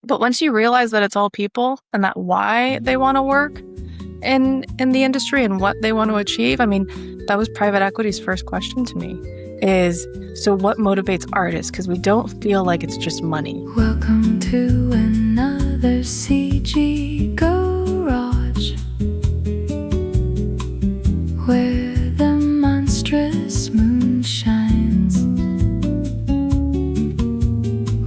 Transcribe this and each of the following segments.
But once you realize that it's all people and that why they want to work in the industry and what they want to achieve, I mean, that was private equity's first question to me is, so what motivates artists? Because we don't feel like it's just money. Welcome to another CG garage, where the monstrous moon shines.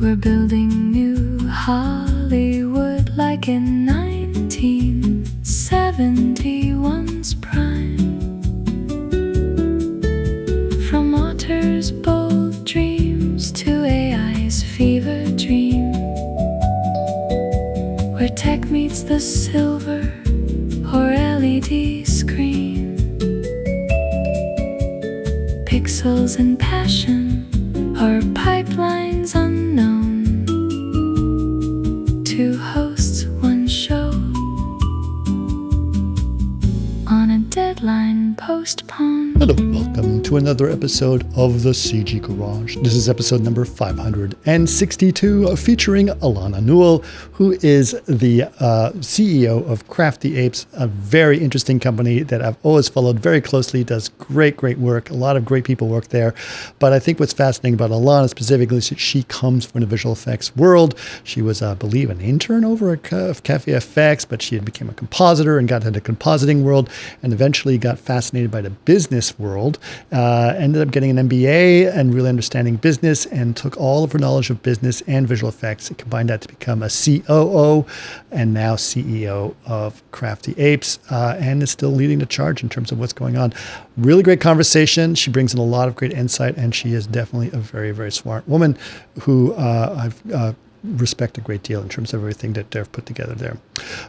We're building new Hollywood like in 1971's prime. From Otter's bold dreams to AI's fever dream, where tech meets the silver or LED screen. Pixels and passion are pipelines unknown. Two hosts, one show, on a deadline postponed. Hello, welcome to another episode of the CG Garage. This is episode number 562, featuring Alana Newell, who is the CEO of Crafty Apes, a very interesting company that I've always followed very closely, does great work. A lot of great people work there. But I think what's fascinating about Alana specifically is that she comes from the visual effects world. She was, I believe, an intern over at Cafe FX, but she had become a compositor and got into the compositing world and eventually got fascinated by the business world, ended up getting an MBA and really understanding business, and took all of her knowledge of business and visual effects and combined that to become a COO and now CEO of Crafty Apes, and is still leading the charge in terms of what's going on. Really great conversation. She brings in a lot of great insight, and she is definitely a very smart woman who I've respect a great deal in terms of everything that they've put together there.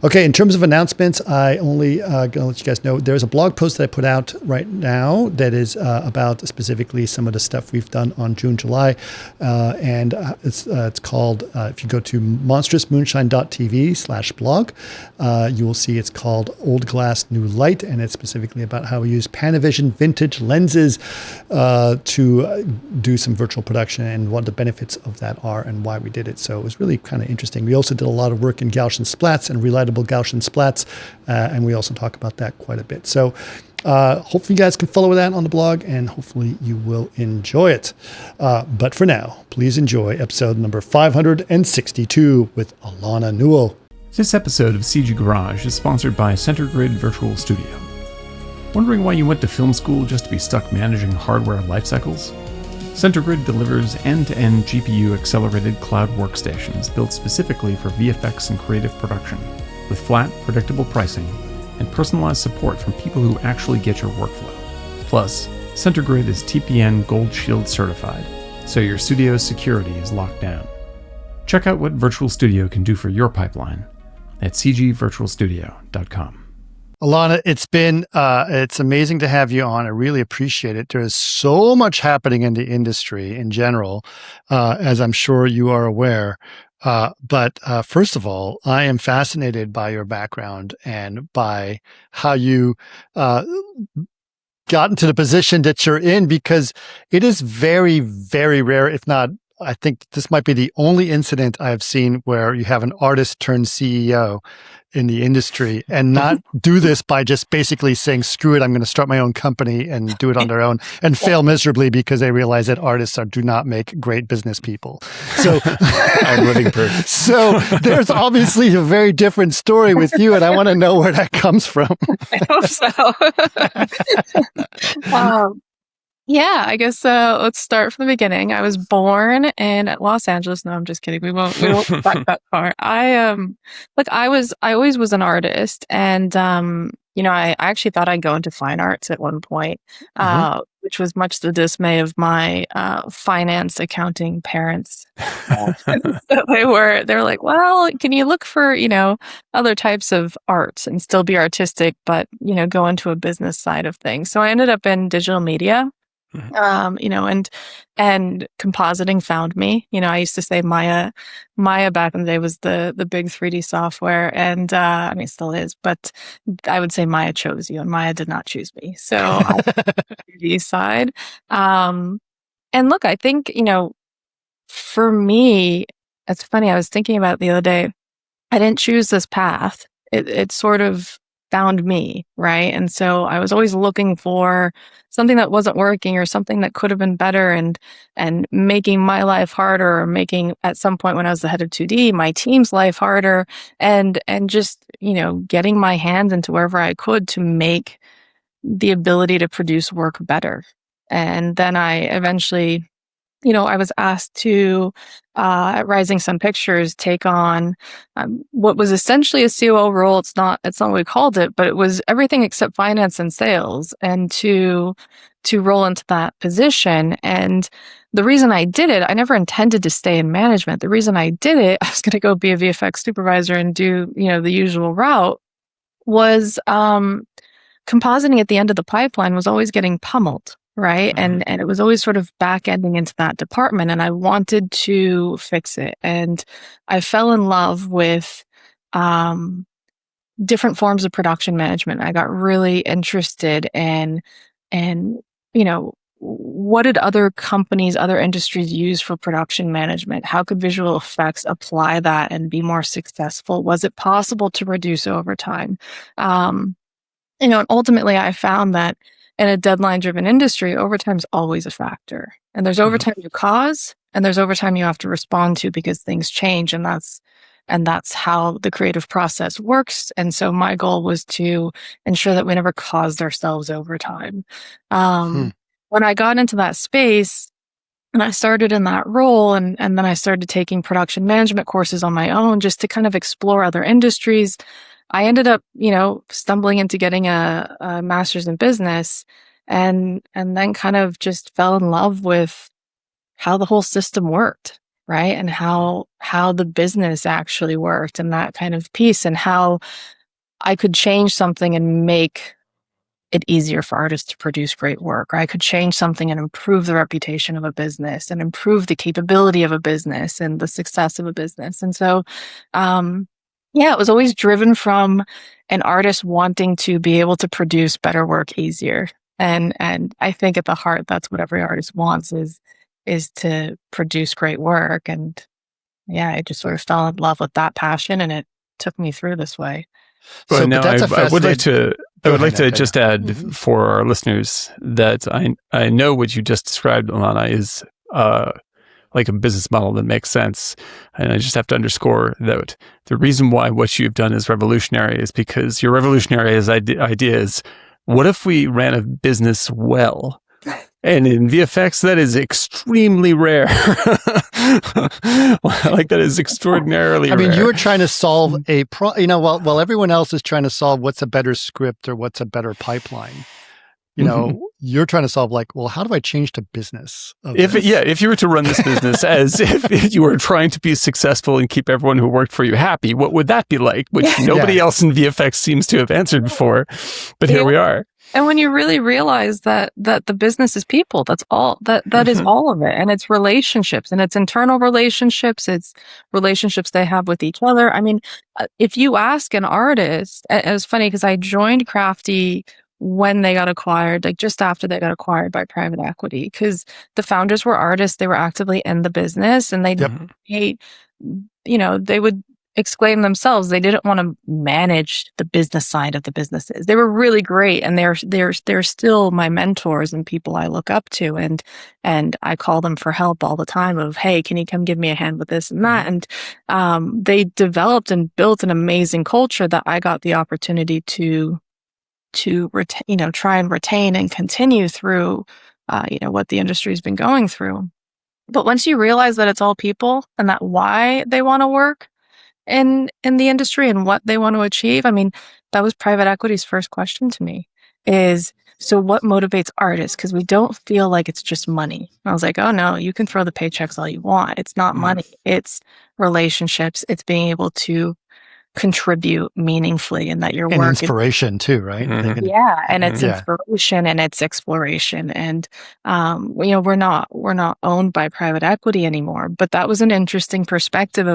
Okay, in terms of announcements, I only going to let you guys know there's a blog post that I put out right now that is about specifically some of the stuff we've done on June, July, and it's called, if you go to monstrousmoonshine.tv/blog, you will see it's called Old Glass, New Light, and it's specifically about how we use Panavision vintage lenses to do some virtual production and what the benefits of that are and why we did it. So it was really kind of interesting. We also did a lot of work in Gaussian splats and relightable Gaussian splats, and we also talk about that quite a bit. So hopefully you guys can follow that on the blog, and hopefully you will enjoy it. But for now, please enjoy episode number 562 with Alana Newell. This episode of CG Garage is sponsored by CenterGrid Virtual Studio. Wondering why you went to film school just to be stuck managing hardware life cycles? CenterGrid delivers end-to-end GPU-accelerated cloud workstations built specifically for VFX and creative production, with flat, predictable pricing and personalized support from people who actually get your workflow. Plus, CenterGrid is TPN Gold Shield certified, so your studio's security is locked down. Check out what Virtual Studio can do for your pipeline at cgvirtualstudio.com. Alana, it's amazing to have you on. I really appreciate it. There is so much happening in the industry in general, as I'm sure you are aware. But first of all, I am fascinated by your background and by how you got into the position that you're in, because it is very rare, if not, I think this might be the only incident I've seen where you have an artist turned CEO in the industry and not do this by just basically saying, screw it, I'm going to start my own company and do it on their own, and fail miserably because they realize that artists do not make great business people. So I'm living proof. So there's obviously a very different story with you, and I want to know where that comes from. I hope so. Yeah, I guess let's start from the beginning. I was born in Los Angeles. No, I'm just kidding. We won't go back that far. I always was an artist, and I actually thought I'd go into fine arts at one point, which was much the dismay of my finance accounting parents. They were like, well, can you look for other types of arts and still be artistic, but go into a business side of things. So I ended up in digital media. And compositing found me. I used to say Maya back in the day was the big 3D software, and I mean, it still is, but I would say Maya chose you, and Maya did not choose me. So I'm on the 3D side. And look, I think for me, it's funny. I was thinking about it the other day. I didn't choose this path. It sort of found me, right? And so I was always looking for something that wasn't working or something that could have been better, and making my life harder, or making, at some point when I was the head of 2D, my team's life harder, and just, getting my hands into wherever I could to make the ability to produce work better. And then I eventually, I was asked to, at Rising Sun Pictures, take on what was essentially a COO role. It's not what we called it, but it was everything except finance and sales, and to roll into that position. And the reason I did it, I never intended to stay in management. The reason I did it, I was going to go be a VFX supervisor and do, the usual route, was compositing at the end of the pipeline was always getting pummeled. Right. And it was always sort of back ending into that department. And I wanted to fix it. And I fell in love with different forms of production management. I got really interested in, what did other companies, other industries use for production management? How could visual effects apply that and be more successful? Was it possible to reduce overtime? And ultimately I found that in a deadline-driven industry, overtime is always a factor. And there's overtime you cause, and there's overtime you have to respond to because things change, and that's how the creative process works. And so my goal was to ensure that we never caused ourselves overtime. When I got into that space, and I started in that role, and then I started taking production management courses on my own just to kind of explore other industries, I ended up, stumbling into getting a master's in business, and then kind of just fell in love with how the whole system worked, right? And how the business actually worked, and that kind of piece, and how I could change something and make it easier for artists to produce great work. Or I could change something and improve the reputation of a business, and improve the capability of a business and the success of a business. And so, it was always driven from an artist wanting to be able to produce better work easier. And I think at the heart, that's what every artist wants, is to produce great work. And I just sort of fell in love with that passion, and it took me through this way. Well, now I would like to just add for our listeners that I know what you just described, Alana, is like a business model that makes sense. And I just have to underscore that the reason why what you've done is revolutionary is because your revolutionary idea is, what if we ran a business well? And in VFX, that is extremely rare. Like, that is extraordinarily rare. I mean, you were trying to solve while everyone else is trying to solve what's a better script or what's a better pipeline. You're trying to solve how do I change to business? If you were to run this business as if you were trying to be successful and keep everyone who worked for you happy, what would that be like? Which nobody else in VFX seems to have answered before, but here we are. And when you really realize that the business is people, that's all, that is all of it. And it's relationships, and it's internal relationships. It's relationships they have with each other. I mean, if you ask an artist, it was funny because I joined Crafty when they got acquired, like just after they got acquired by private equity, because the founders were artists. They were actively in the business, and they would exclaim themselves, they didn't want to manage the business side of the businesses. They were really great, and they're still my mentors and people I look up to, and I call them for help all the time of, hey, can you come give me a hand with this and that? And they developed and built an amazing culture that I got the opportunity to try and retain and continue through what the industry's been going through. But once you realize that it's all people, and that why they want to work in the industry and what they want to achieve, I mean, that was private equity's first question to me, is, so what motivates artists? Because we don't feel like it's just money. I was like, oh no, you can throw the paychecks all you want. It's not money. It's relationships. It's being able to contribute meaningfully, and that your work inspiration too, right? And it's inspiration, and it's exploration. And we're not owned by private equity anymore, but that was an interesting perspective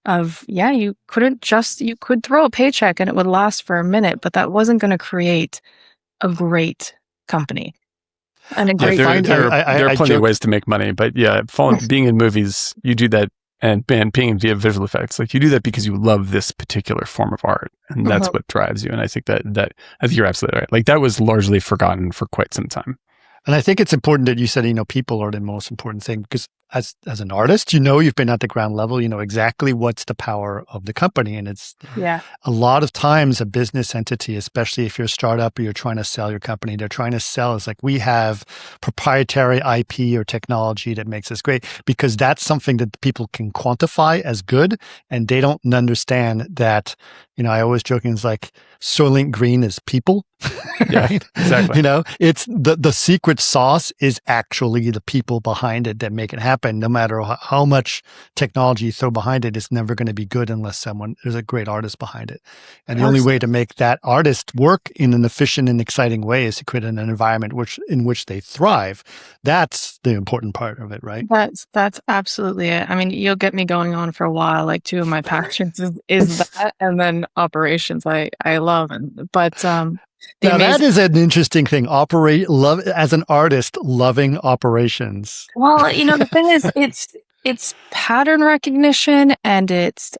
of you could throw a paycheck and it would last for a minute, but that wasn't going to create a great company. And a great there are plenty of ways to make money, but being in movies, you do that and being via visual effects. Like you do that because you love this particular form of art, and that's what drives you. And I think that I think you're absolutely right. Like that was largely forgotten for quite some time. And I think it's important that you said, people are the most important thing, because as an artist, you've been at the ground level, you know exactly what's the power of the company. And it's a lot of times a business entity, especially if you're a startup or you're trying to sell your company, they're trying to sell is like, we have proprietary IP or technology that makes us great, because that's something that people can quantify as good. And they don't understand that, I always joking, it's like Soylent Green is people. Yeah, right? Exactly. It's the secret sauce is actually the people behind it that make it happen. No matter how much technology you throw behind it, it's never going to be good unless there's a great artist behind it. And the only way to make that artist work in an efficient and exciting way is to create an environment in which they thrive. That's the important part of it, right? That's absolutely it. I mean, you'll get me going on for a while. Like two of my passions is that, and then operations. I love it, but now that is an interesting thing. Love as an artist, loving operations. Well, the thing is, it's pattern recognition and it's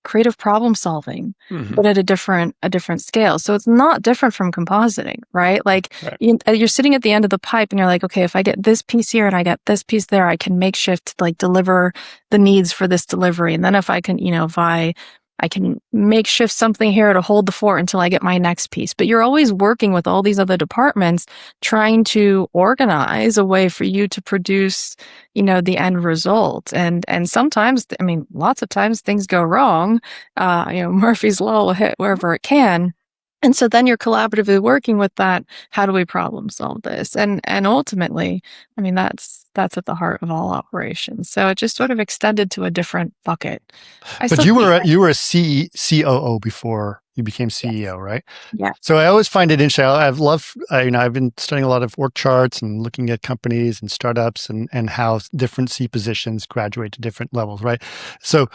creative problem solving, but at a different scale. So it's not different from compositing, right? Like you're sitting at the end of the pipe and you're like, okay, if I get this piece here and I get this piece there, I can makeshift like deliver the needs for this delivery. And then if I can, if I can makeshift something here to hold the fort until I get my next piece. But you're always working with all these other departments, trying to organize a way for you to produce, the end result. And sometimes, lots of times things go wrong. Murphy's Law will hit wherever it can. And so then you're collaboratively working with that. How do we problem solve this? And ultimately, that's at the heart of all operations. So it just sort of extended to a different bucket. But you were a COO before you became CEO, right? Yeah. So I always find it interesting. I've been studying a lot of org charts and looking at companies and startups and how different C positions graduate to different levels, right? So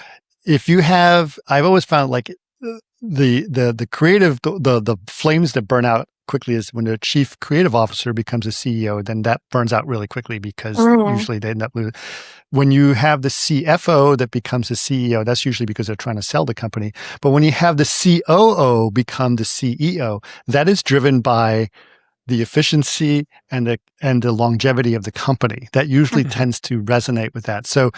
if you have, I've always found like the creative, the flames that burn out quickly is when the chief creative officer becomes a CEO, then that burns out really quickly because usually they end up losing. When you have the CFO that becomes a CEO, that's usually because they're trying to sell the company. But when you have the COO become the CEO, that is driven by the efficiency and the longevity of the company. That usually tends to resonate with that. So,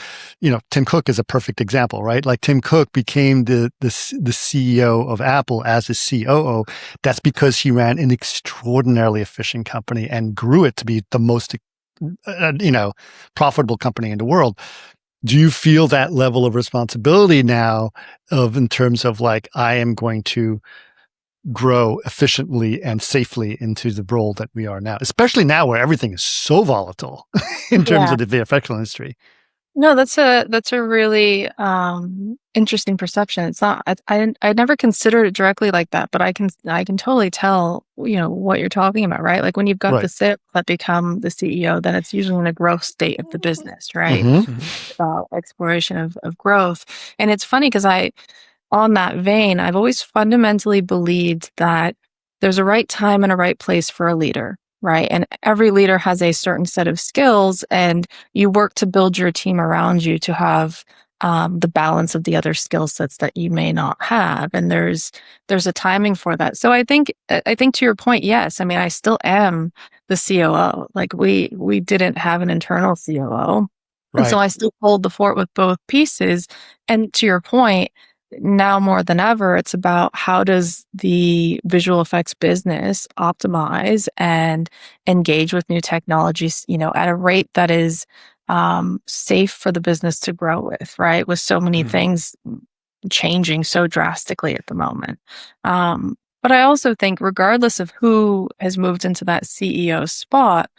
Tim Cook is a perfect example, right? Like Tim Cook became the CEO of Apple as a COO. That's because he ran an extraordinarily efficient company and grew it to be the most, profitable company in the world. Do you feel that level of responsibility now in terms of like, I am going to grow efficiently and safely into the role that we are now, especially now where everything is so volatile in terms of the VFX industry? No, that's a really interesting perception. It's not. I never considered it directly like that, but I can totally tell what you're talking about, right? Like when you've got the SIP that become the CEO, then it's usually in a growth state of the business, right? Exploration of growth, and it's funny because on that vein, I've always fundamentally believed that there's a right time and a right place for a leader, right? And every leader has a certain set of skills, and you work to build your team around you to have the balance of the other skill sets that you may not have. And there's a timing for that. So I think to your point, yes. I still am the COO. Like we didn't have an internal COO. Right. And so I still hold the fort with both pieces. And to your point, now more than ever, it's about how does the visual effects business optimize and engage with new technologies, at a rate that is safe for the business to grow with, right? With so many things changing so drastically at the moment. But I also think regardless of who has moved into that CEO spot,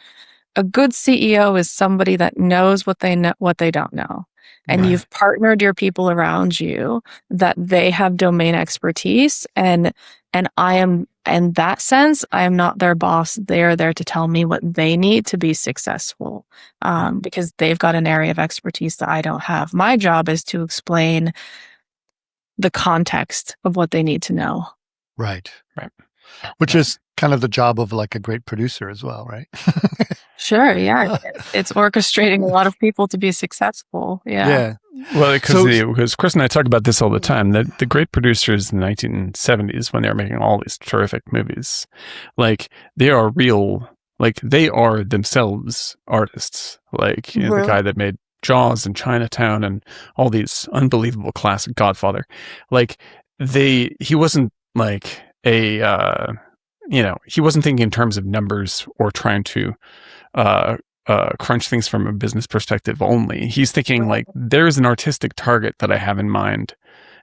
a good CEO is somebody that knows what they know, what they don't know. And you've partnered your people around you that they have domain expertise. And I am, in that sense, I am not their boss. They are there to tell me what they need to be successful, because they've got an area of expertise that I don't have. My job is to explain the context of what they need to know. Right. Which is kind of the job of like a great producer as well, right? Sure, yeah. It's orchestrating a lot of people to be successful. Yeah. Well, because Chris and I talk about this all the time, that the great producers in the 1970s, when they were making all these terrific movies, like they are real, like they are themselves artists. Like the guy that made Jaws and Chinatown and all these unbelievable classic Godfather, like he wasn't like he wasn't thinking in terms of numbers or trying to crunch things from a business perspective only. He's thinking like, there's an artistic target that I have in mind.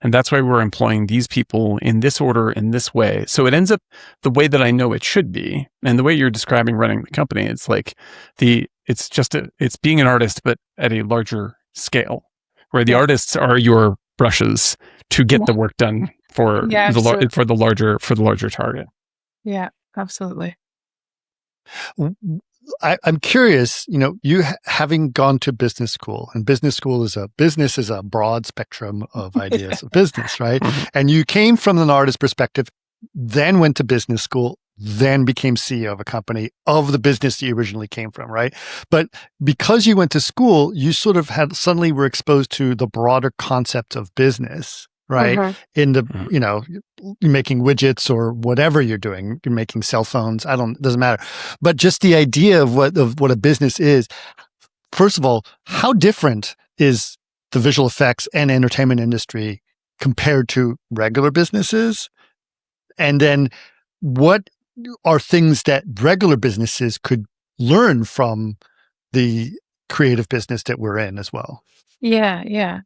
And that's why we're employing these people in this order, in this way. So it ends up the way that I know it should be. And the way you're describing running the company, it's like it's being an artist, but at a larger scale, where the artists are your brushes to get the work done for the larger target. Yeah, absolutely. I'm curious, you having gone to business school, and business is a broad spectrum of ideas of business, right? And you came from an artist perspective, then went to business school, then became CEO of a company of the business you originally came from, right? But because you went to school, you sort of suddenly were exposed to the broader concept of business, right? In the, you're making widgets or whatever you're doing, you're making cell phones. It doesn't matter. But just the idea of what a business is. First of all, how different is the visual effects and entertainment industry compared to regular businesses? And then what are things that regular businesses could learn from the creative business that we're in as well? Yeah.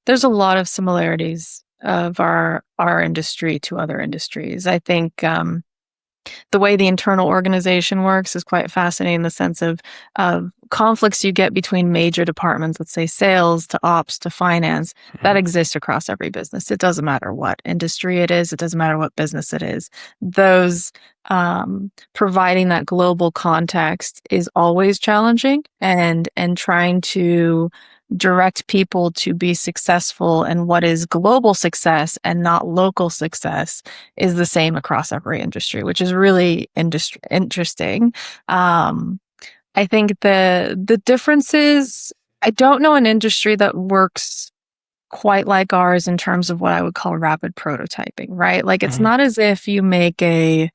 There's a lot of similarities of our industry to other industries. I think the way the internal organization works is quite fascinating in the sense of conflicts you get between major departments, let's say sales to ops to finance, that exists across every business. It doesn't matter what industry it is. It doesn't matter what business it is. Those providing that global context is always challenging, and trying to direct people to be successful and what is global success and not local success is the same across every industry, which is really interesting. I think the differences, I don't know an industry that works quite like ours in terms of what I would call rapid prototyping, right? Like it's not as if you make a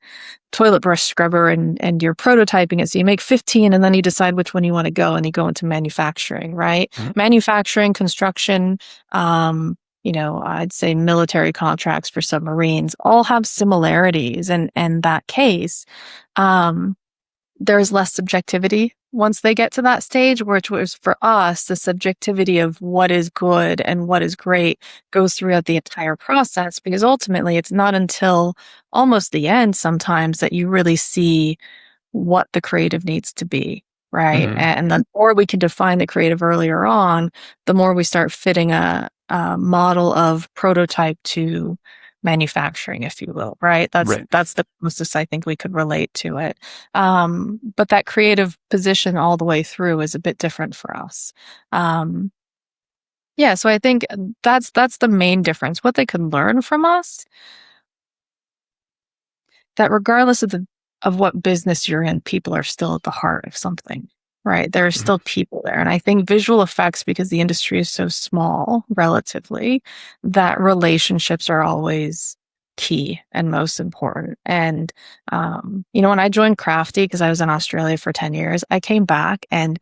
toilet brush scrubber and you're prototyping it. So you make 15 and then you decide which one you want to go and you go into manufacturing, right? Manufacturing, construction, I'd say military contracts for submarines all have similarities. And that case, there's less subjectivity once they get to that stage, which was for us, the subjectivity of what is good and what is great goes throughout the entire process, because ultimately it's not until almost the end sometimes that you really see what the creative needs to be, right? And the more we can define the creative earlier on, the more we start fitting a model of prototype to manufacturing, if you will, right? That's the closest I think we could relate to it. But that creative position all the way through is a bit different for us. So I think that's the main difference. What they can learn from us, that regardless of what business you're in, people are still at the heart of something. Right. There are still people there. And I think visual effects, because the industry is so small relatively, that relationships are always key and most important. And, when I joined Crafty, because I was in Australia for 10 years, I came back and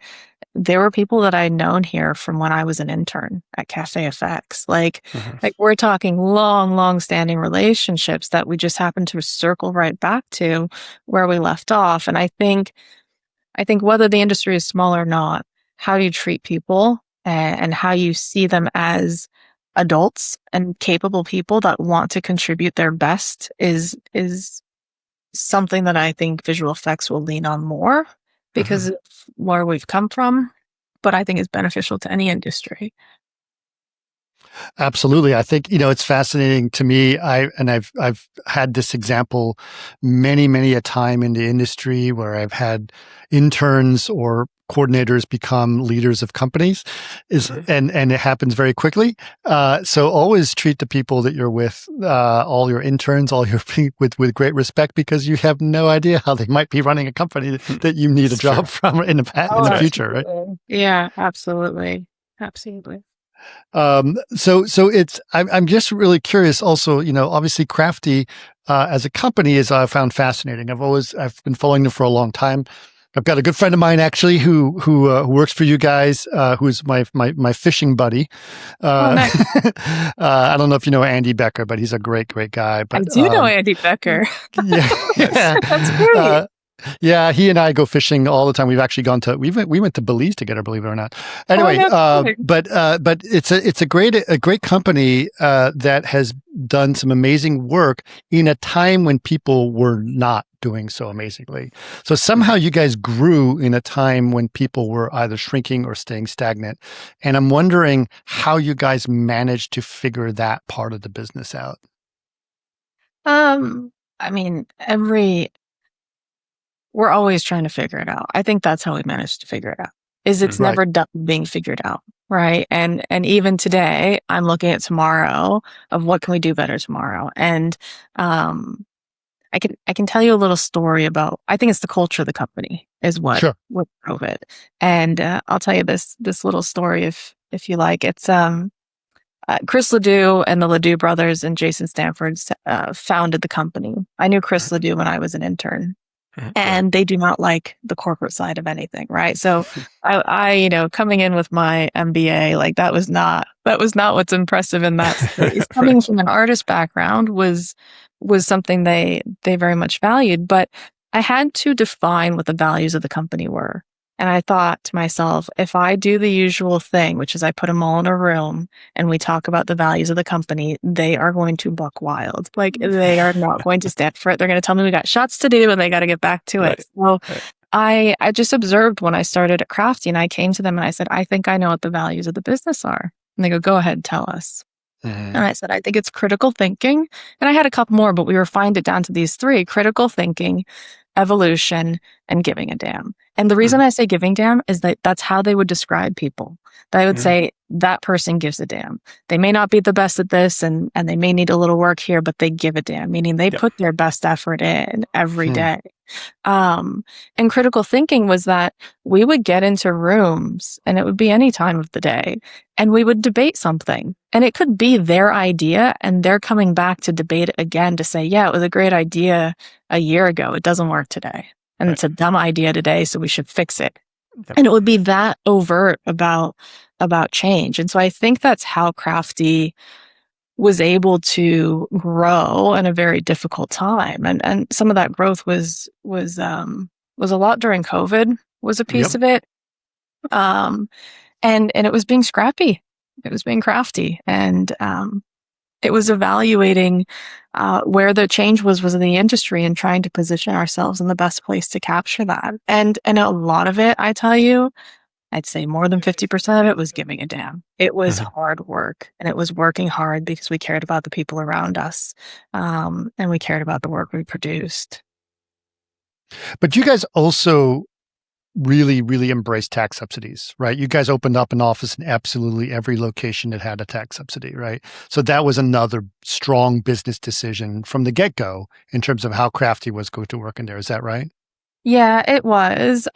there were people that I'd known here from when I was an intern at Cafe FX. Like we're talking long standing relationships that we just happened to circle right back to where we left off. And I think whether the industry is small or not, how you treat people and how you see them as adults and capable people that want to contribute their best is something that I think visual effects will lean on more because of where we've come from, but I think is beneficial to any industry. Absolutely. I think, it's fascinating to me. I've had this example many a time in the industry where I've had interns or coordinators become leaders of companies, and it happens very quickly. So always treat the people that you're with, all your interns, all your with great respect, because you have no idea how they might be running a company that you need a job from in the future, right? Yeah, absolutely. Absolutely. So it's, I'm just really curious also, obviously Crafty, as a company is, I found fascinating. I've been following them for a long time. I've got a good friend of mine actually who works for you guys, who's my fishing buddy. Nice. I don't know if you know Andy Becker, but he's a great guy. But I do know Andy Becker. Yeah. That's great. Yeah, he and I go fishing all the time. We've actually gone to we went to Belize together, believe it or not. Anyway, but it's a great company that has done some amazing work in a time when people were not doing so amazingly. So somehow you guys grew in a time when people were either shrinking or staying stagnant. And I'm wondering how you guys managed to figure that part of the business out. I mean, we're always trying to figure it out. I think that's how we managed to figure it out. It's never done being figured out, right? And even today, I'm looking at tomorrow of what can we do better tomorrow. And I can tell you a little story about. I think it's the culture of the company is what drove it. And I'll tell you this little story if you like. It's Chris Ledoux and the Ledoux brothers and Jason Stanford founded the company. I knew Chris Ledoux when I was an intern. And they do not like the corporate side of anything, right? So I coming in with my MBA, like that was not what's impressive in that space. Coming from an artist background was something they very much valued, but I had to define what the values of the company were. And I thought to myself, if I do the usual thing, which is I put them all in a room and we talk about the values of the company, they are going to buck wild. Like they are not going to stand for it. They're going to tell me we got shots to do and they got to get back to it. So I just observed when I started at Crafty and I came to them and I said, I think I know what the values of the business are. And they go ahead, tell us. And I said, I think it's critical thinking. And I had a couple more, but we refined it down to these three: critical thinking, evolution, and giving a damn. And the reason I say giving damn is that that's how they would describe people. They would say that person gives a damn. They may not be the best at this and they may need a little work here, but they give a damn, meaning they put their best effort in every day. And critical thinking was that we would get into rooms and it would be any time of the day and we would debate something and it could be their idea and they're coming back to debate it again to say, yeah, it was a great idea a year ago. It doesn't work today. And it's a dumb idea today, so we should fix it. And it would be that overt about change. And so I think that's how Crafty was able to grow in a very difficult time. And some of that growth was a lot during COVID, was a piece of it. And it was being scrappy. It was being crafty. And it was evaluating where the change was in the industry and trying to position ourselves in the best place to capture that. And a lot of it, I tell you, I'd say more than 50% of it was giving a damn. It was hard work and it was working hard because we cared about the people around us and we cared about the work we produced. But you guys also really, really embraced tax subsidies, right? You guys opened up an office in absolutely every location that had a tax subsidy, right? So that was another strong business decision from the get-go in terms of how Crafty was going to work in there. Is that right? Yeah, it was.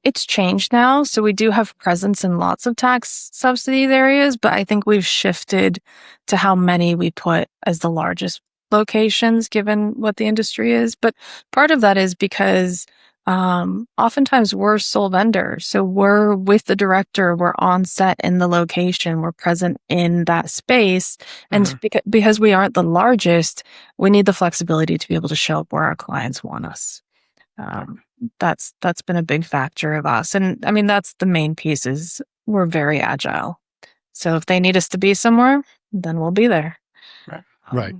It's changed now. So we do have presence in lots of tax subsidies areas, but I think we've shifted to how many we put as the largest locations given what the industry is. But part of that is because oftentimes we're sole vendor. So we're with the director, we're on set in the location, we're present in that space. And because we aren't the largest, we need the flexibility to be able to show up where our clients want us. That's been a big factor of us. And I mean, that's the main piece is we're very agile. So if they need us to be somewhere, then we'll be there. Right.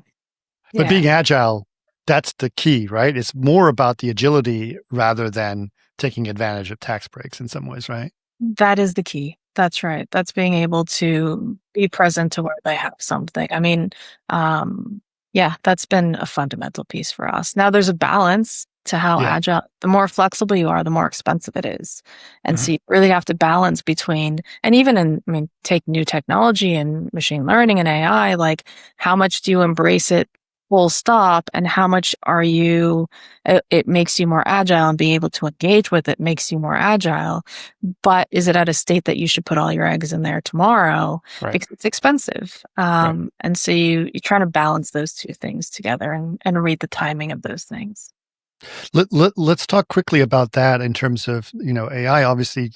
But being agile, that's the key, right? It's more about the agility rather than taking advantage of tax breaks in some ways, right? That is the key. That's right. That's being able to be present to where they have something. I mean, that's been a fundamental piece for us. Now there's a balance. to how Yeah. agile, the more flexible you are, the more expensive it is. And Mhm. so you really have to balance between, and even take new technology and machine learning and AI, like how much do you embrace it full stop, and how much are you, it makes you more agile, and being able to engage with it makes you more agile. But is it at a state that you should put all your eggs in there tomorrow? Right. Because it's expensive. Right. And so you're trying to balance those two things together and read the timing of those things. Let's talk quickly about that in terms of, AI, obviously,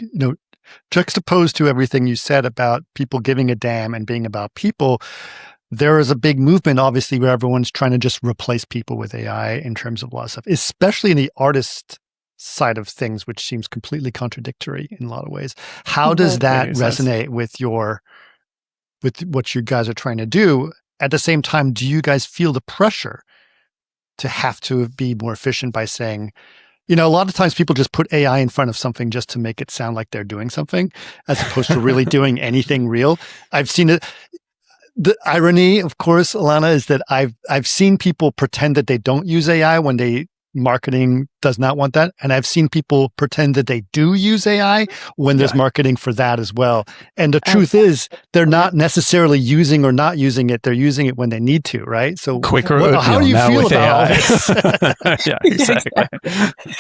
juxtaposed to everything you said about people giving a damn and being about people. There is a big movement, obviously, where everyone's trying to just replace people with AI in terms of a lot of stuff, especially in the artist side of things, which seems completely contradictory in a lot of ways. How does that resonate with what you guys are trying to do? At the same time, do you guys feel the pressure to have to be more efficient by saying, a lot of times people just put AI in front of something just to make it sound like they're doing something, as opposed to really doing anything real? I've seen it. The irony, of course, Alana, is that I've seen people pretend that they don't use AI when marketing does not want that. And I've seen people pretend that they do use AI when there's marketing for that as well. And the truth is, they're not necessarily using or not using it. They're using it when they need to, right? So Quicker, how do you feel about all this? Yeah, exactly.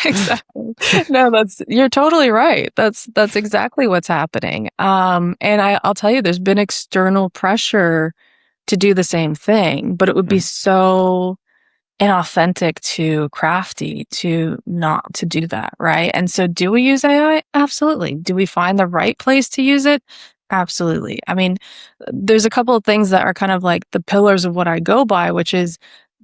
Exactly. No, you're totally right. That's exactly what's happening. And I'll tell you, there's been external pressure to do the same thing, but it would be so inauthentic to Crafty to not to do that, right? And so do we use AI? Absolutely. Do we find the right place to use it? Absolutely. There's a couple of things that are kind of like the pillars of what I go by, which is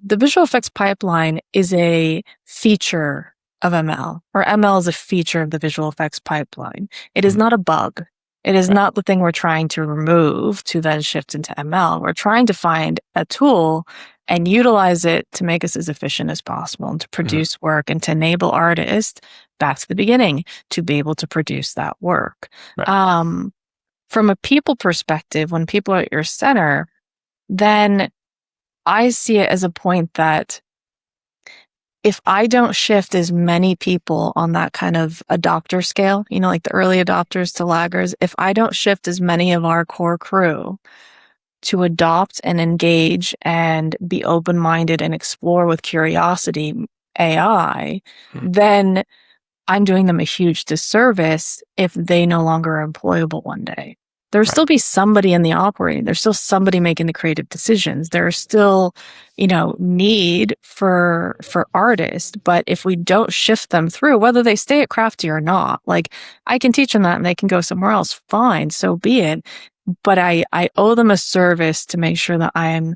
the visual effects pipeline is a feature of ML, or ML is a feature of the visual effects pipeline. It is not a bug. It is not the thing we're trying to remove to then shift into ML. We're trying to find a tool and utilize it to make us as efficient as possible and to produce work and to enable artists, back to the beginning, to be able to produce that work. Right. From a people perspective, when people are at your center, then I see it as a point that if I don't shift as many people on that kind of adopter scale, like the early adopters to laggers, if I don't shift as many of our core crew to adopt and engage and be open-minded and explore with curiosity AI, then I'm doing them a huge disservice if they no longer are employable one day. There'll still be somebody in the operating. There's still somebody making the creative decisions. There's still, need for artists. But if we don't shift them through, whether they stay at Crafty or not, like I can teach them that and they can go somewhere else. Fine, so be it. But I owe them a service to make sure that I am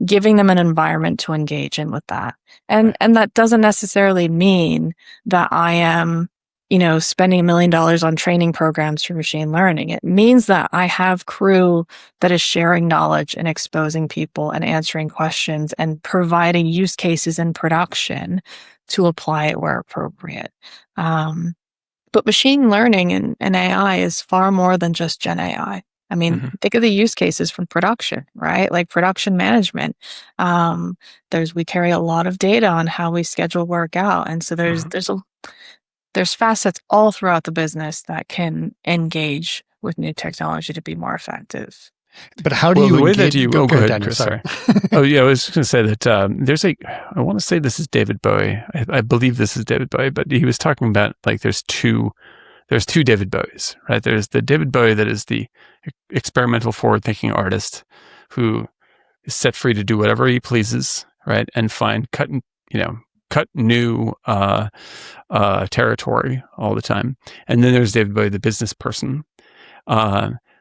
giving them an environment to engage in with that. And that doesn't necessarily mean that I am spending $1 million on training programs for machine learning. It means that I have crew that is sharing knowledge and exposing people and answering questions and providing use cases in production to apply it where appropriate. But machine learning and AI is far more than just Gen AI. Think of the use cases from production, right? Like production management. We carry a lot of data on how we schedule work out. And so there's facets all throughout the business that can engage with new technology to be more effective. But how do you engage? Go ahead, Daniel, Chris, sorry. Oh yeah, I was going to say that I want to say this is David Bowie. I believe this is David Bowie, but he was talking about like there's two David Bowies, right? There's the David Bowie that is the experimental, forward-thinking artist who is set free to do whatever he pleases, right, and cut new territory all the time. And then there's David Bowie, the business person,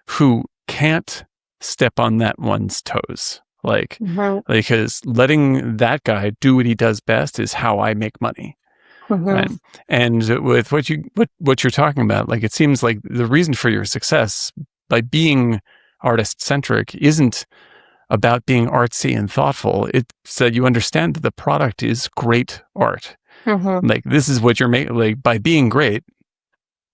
who can't step on that one's toes. Because letting that guy do what he does best is how I make money. Right? And with what you're talking about, like it seems like the reason for your success by being artist-centric isn't about being artsy and thoughtful. It's that you understand that the product is great art. Like this is what you're making. Like by being great,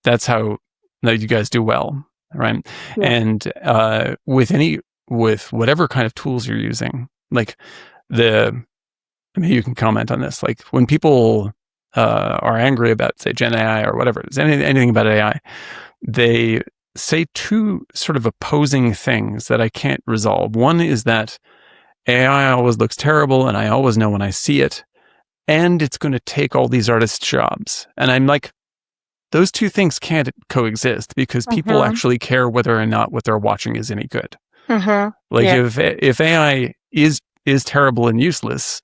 that's how you guys do well, right? Yeah. And with whatever kind of tools you're using, like you can comment on this. Like when people are angry about, say, Gen AI or whatever it is, anything about AI, they say two sort of opposing things that I can't resolve. One is that AI always looks terrible, and I always know when I see it, and it's going to take all these artists' jobs. And I'm like, those two things can't coexist, because people actually care whether or not what they're watching is any good. Like if AI is terrible and useless,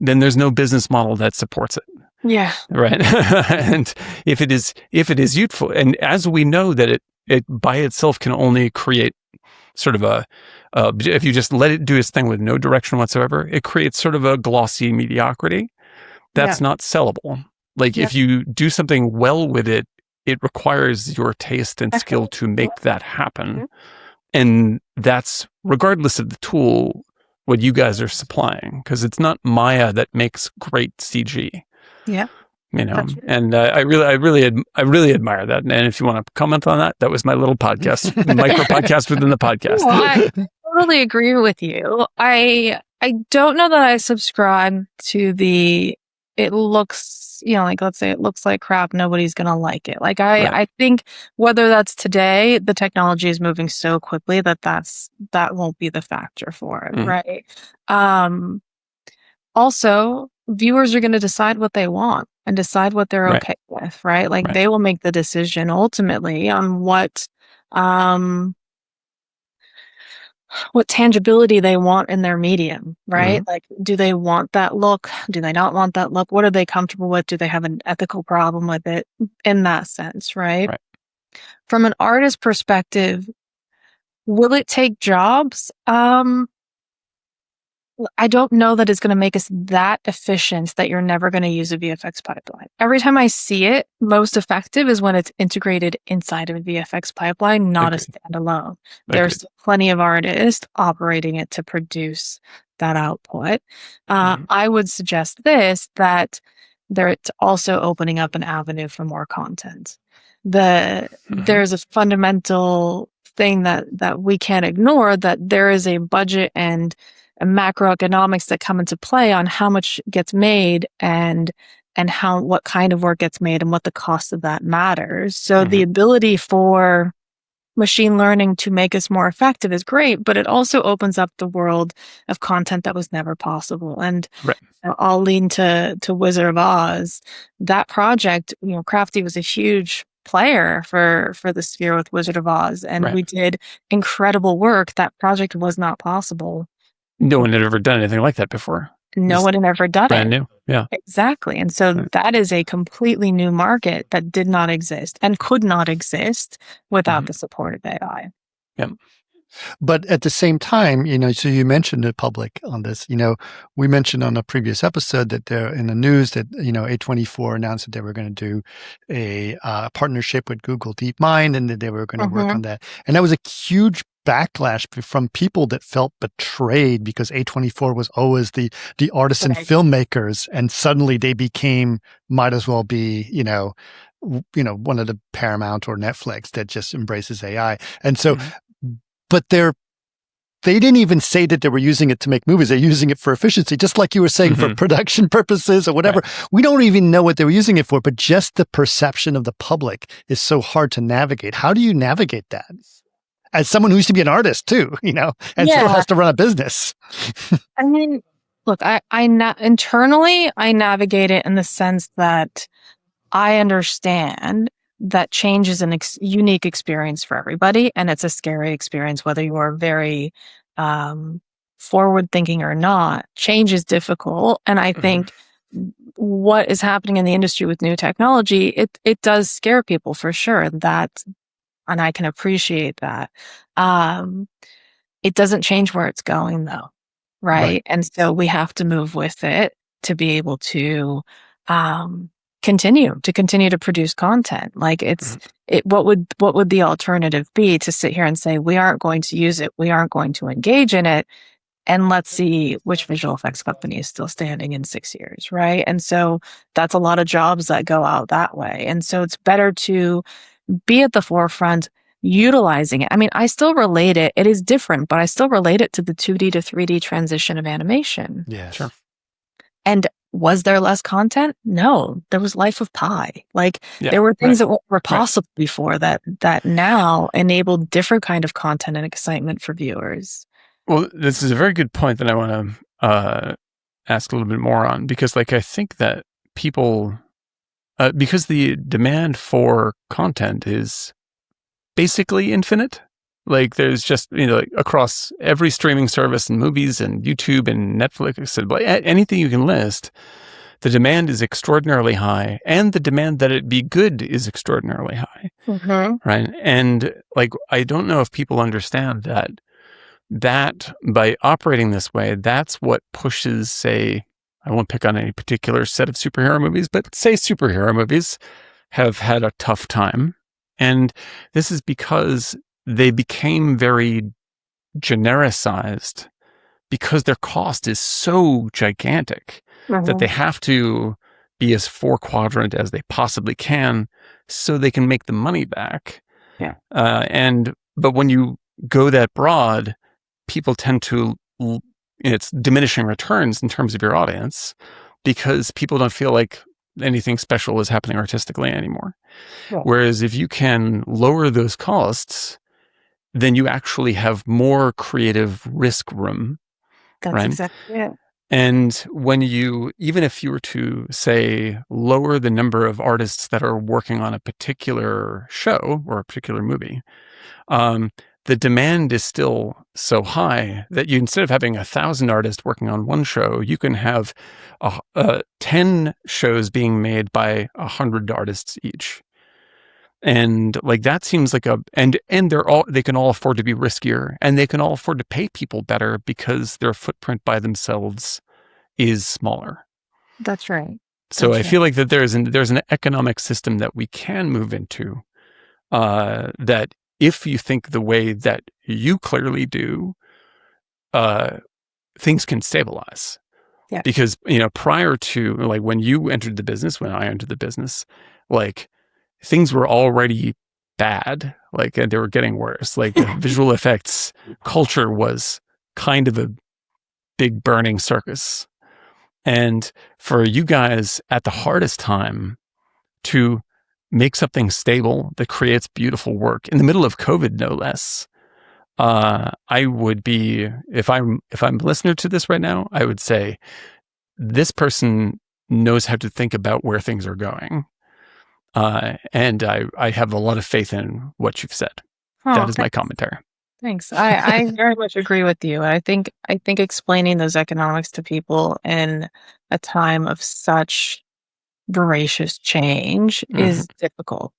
then there's no business model that supports it. Yeah. Right. And if it is useful, and as we know that it by itself can only create sort of if you just let it do its thing with no direction whatsoever, it creates sort of a glossy mediocrity that's not sellable. Like if you do something well with it, it requires your taste and skill to make that happen. And that's regardless of the tool, what you guys are supplying, because it's not Maya that makes great CG. Yeah. You know, and I really admire that. And if you want to comment on that, that was my little podcast, micro podcast within the podcast. Well, I totally agree with you. I don't know that I subscribe to the, it looks, like, let's say it looks like crap, nobody's going to like it. Like I think whether that's today, the technology is moving so quickly that won't be the factor for it. Right. Also, viewers are going to decide what they want and decide what they're okay with, right? Like they will make the decision ultimately on what tangibility they want in their medium, right? Like, do they want that look? Do they not want that look? What are they comfortable with? Do they have an ethical problem with it in that sense, right? From an artist perspective, will it take jobs? I don't know that it's going to make us that efficient that you're never going to use a VFX pipeline. Every time I see it, most effective is when it's integrated inside of a VFX pipeline, not a standalone. There's plenty of artists operating it to produce that output. I would suggest that it's also opening up an avenue for more content. There's a fundamental thing that we can't ignore, that there is a budget and macroeconomics that come into play on how much gets made and what kind of work gets made and what the cost of that matters. So the ability for machine learning to make us more effective is great, but it also opens up the world of content that was never possible. And I'll lean to Wizard of Oz. That project, Crafty was a huge player for the sphere with Wizard of Oz, and we did incredible work. That project was not possible. No one had ever done anything like that before. No one had ever done it. Brand new. Yeah. Exactly. And so that is a completely new market that did not exist and could not exist without the support of AI. Yeah. But at the same time, so you mentioned the public on this. We mentioned on a previous episode that they're in the news that, A24 announced that they were going to do a partnership with Google DeepMind, and that they were going to work on that. And that was a huge backlash from people that felt betrayed, because A24 was always the artisan filmmakers, and suddenly they might as well be, one of the Paramount or Netflix that just embraces AI. And so, but they didn't even say that they were using it to make movies. They're using it for efficiency, just like you were saying, for production purposes or whatever. We don't even know what they were using it for, but just the perception of the public is so hard to navigate. How do you navigate that? As someone who used to be an artist too, and still has to run a business. I mean, look, internally, I navigate it in the sense that I understand that change is a unique experience for everybody, and it's a scary experience, whether you are very forward-thinking or not. Change is difficult, and I think what is happening in the industry with new technology, it does scare people for sure. And I can appreciate that. It doesn't change where it's going, though, right? And so we have to move with it to be able to continue to produce content. Like what would the alternative be to sit here and say, we aren't going to use it, we aren't going to engage in it, and let's see which visual effects company is still standing in 6 years, right? And so that's a lot of jobs that go out that way. And so it's better to be at the forefront, utilizing it. I mean, I still relate it. It is different, but I still relate it to the 2D to 3D transition of animation. Yeah, sure. And Was there less content? No, there was Life of Pi. Like Yeah, there were things right, that were right. possible before that now enabled different kind of content and excitement for viewers. Well, this is a very good point that I want to ask a little bit more on, because like I think that people, because the demand for content is basically infinite. Like there's just, like across every streaming service and movies and YouTube and Netflix and anything you can list, the demand is extraordinarily high, and the demand that it be good is extraordinarily high. Mm-hmm. Right. And like, I don't know if people understand that by operating this way, that's what pushes, say, I won't pick on any particular set of superhero movies, but say superhero movies have had a tough time. And this is because they became very genericized because their cost is so gigantic that they have to be as four quadrant as they possibly can so they can make the money back. Yeah. But when you go that broad, people tend to, it's diminishing returns in terms of your audience because people don't feel like anything special is happening artistically anymore. Yeah. Whereas if you can lower those costs, then you actually have more creative risk room. That's right? exactly it. And when even if you were to say lower the number of artists that are working on a particular show or a particular movie, the demand is still so high that you, instead of having 1,000 artists working on one show, you can have 10 shows being made by 100 artists each. And like that seems like and they can all afford to be riskier, and they can all afford to pay people better because their footprint by themselves is smaller. That's right. So I feel like that there's an economic system that we can move into, that if you think the way that you clearly do, things can stabilize. Yeah. Because, prior to like when you entered the business, when I entered the business, like things were already bad, like, and they were getting worse. Like the visual effects culture was kind of a big burning circus. And for you guys at the hardest time to make something stable that creates beautiful work in the middle of COVID, no less, I would be, if I'm a listener to this right now, I would say this person knows how to think about where things are going. And I have a lot of faith in what you've said. That is my commentary. Thanks. I very much agree with you. I think explaining those economics to people in a time of such voracious change is difficult.